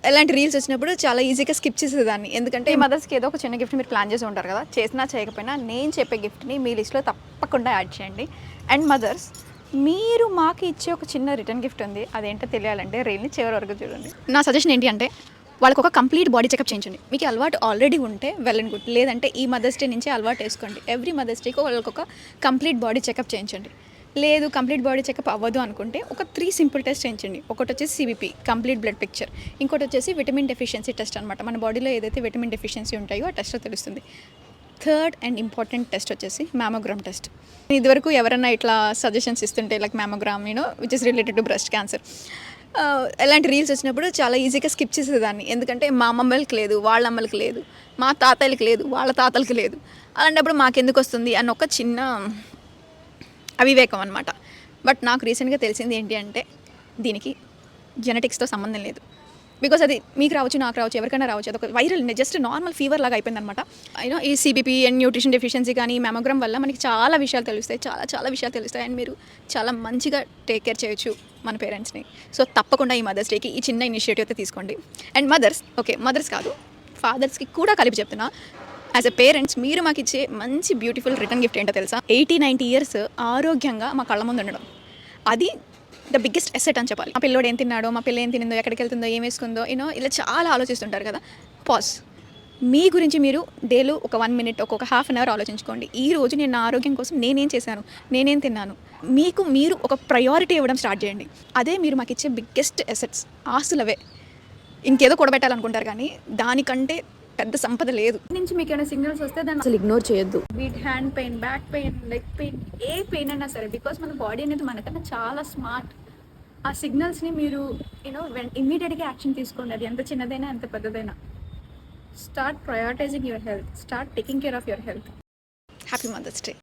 ఎలాంటి రీల్స్ వచ్చినప్పుడు చాలా ఈజీగా స్కిప్ చేసేదాన్ని. ఎందుకంటే మదర్స్కి ఏదో ఒక చిన్న గిఫ్ట్ మీరు ప్లాన్ చేసి ఉంటారు కదా, చేసినా చేయకపోయినా నేను చెప్పే గిఫ్ట్ని మీ లిస్ట్లో తప్పకుండా యాడ్ చేయండి. అండ్ మదర్స్, మీరు మాకు ఇచ్చే ఒక చిన్న రిటర్న్ గిఫ్ట్ ఉంది, అదేంటో తెలియాలంటే రీల్ని చివరి వరకు చూడండి. నా సజెషన్ ఏంటి అంటే వాళ్ళకి ఒక కంప్లీట్ బాడీ చెకప్ చేయించండి. మీకు అలవాటు ఆల్రెడీ ఉంటే వెల్ అండ్ గుడ్, లేదంటే ఈ మదర్స్ డే నుంచి అలవాటు వేసుకోండి. ఎవ్రీ మదర్స్ డేకి వాళ్ళకి ఒక కంప్లీట్ బాడీ చెకప్ చేయించండి. లేదు కంప్లీట్ బాడీ చెకప్ అవ్వదు అనుకుంటే ఒక 3 సింపుల్ టెస్ట్ చేయించండి. ఒకటి వచ్చేసి సిబిపి కంప్లీట్ బ్లడ్ పిక్చర్, ఇంకోటి వచ్చేసి విటమిన్ డెఫిషియన్సీ టెస్ట్ అనమాట. మన బాడీలో ఏదైతే విటమిన్ డెఫిషియన్సీ ఉంటాయో ఆ టెస్ట్లో తెలుస్తుంది. థర్డ్ అండ్ ఇంపార్టెంట్ టెస్ట్ వచ్చేసి మ్యామోగ్రామ్ టెస్ట్. ఇదివరకు ఎవరైనా ఇట్లా సజెషన్స్ ఇస్తుంటే like mammogram which is related to breast cancer, ఎలాంటి రీల్స్ వచ్చినప్పుడు చాలా ఈజీగా స్కిప్ చేసేదాన్ని. ఎందుకంటే మా అమ్మమ్మలకి లేదు, వాళ్ళ అమ్మలకి లేదు, మా తాతయ్యలకి లేదు, వాళ్ళ తాతలకి లేదు, అలాంటప్పుడు మాకెందుకు వస్తుంది అన్న ఒక చిన్న అవివేకం అనమాట. బట్ నాకు రీసెంట్గా తెలిసింది ఏంటి అంటే దీనికి జెనెటిక్స్తో సంబంధం లేదు. బికాజ్ అది మీకు రావచ్చు, నాకు రావచ్చు, ఎవరికైనా రావచ్చు. అది ఒక వైరల్ జస్ట్ నార్మల్ ఫీవర్ లాగా అయిపోయిందనమాట. ఈ సిబిపి అండ్ న్యూట్రిషన్ డెఫిషియన్సీ కానీ మ్యామోగ్రామ్ వల్ల మనకి చాలా విషయాలు తెలుస్తాయి, చాలా విషయాలు తెలుస్తాయి. అండ్ మీరు చాలా మంచిగా టేక్ కేర్ చేయొచ్చు మన పేరెంట్స్ని. సో తప్పకుండా ఈ మదర్స్ డేకి ఈ చిన్న ఇనిషియేటివ్ అయితే తీసుకోండి. అండ్ మదర్స్, ఓకే మదర్స్ కాదు, ఫాదర్స్కి కూడా కలిపి చెప్తున్నా, యాజ్ ఎ పేరెంట్స్ మీరు మాకు ఇచ్చే మంచి బ్యూటిఫుల్ రిటర్న్ గిఫ్ట్ ఏంటో తెలుసా? 80-90 ఇయర్స్ ఆరోగ్యంగా మా కళ్ళ ముందు ఉండడం. అది ద బిగ్గెస్ట్ ఎసెట్ అని చెప్పాలి. మా పిల్లోడు ఏం తిన్నాడో, మా పిల్ల ఏం తినిందో, ఎక్కడికి వెళ్తుందో, ఏం వేసుకుందో, ఇలా చాలా ఆలోచిస్తుంటారు కదా. పాజ్. మీ గురించి మీరు డేలో ఒక 1 మినిట్, ఒక్కొక్క హాఫ్ అన్ అవర్ ఆలోచించుకోండి. ఈ రోజు నేను నా ఆరోగ్యం కోసం నేనేం చేశాను, నేనేం తిన్నాను. మీకు మీరు ఒక ప్రయారిటీ ఇవ్వడం స్టార్ట్ చేయండి. అదే మీరు మాకు ఇచ్చే బిగ్గెస్ట్ ఎసెట్స్. ఆస్తులవే. ఇంకేదో కూడబెట్టాలనుకుంటారు కానీ దానికంటే పెద్ద సంపద లేదు. నుంచి మీకు ఏమైనా సిగ్నల్స్ వస్తే దాన్ని అసలు ఇగ్నోర్ చేయొద్దు. Be it hand pain, back pain, leg pain, ఏ పెయిన్ అయినా సరే, బికాస్ మన బాడీ అనేది మనకన్నా చాలా స్మార్ట్. ఆ సిగ్నల్స్ని మీరు ఇమ్మీడియట్గా యాక్షన్ తీసుకోండి. అది ఎంత చిన్నదైనా ఎంత పెద్దదైనా. Start prioritising your health, start taking care of your health. Happy mother's day.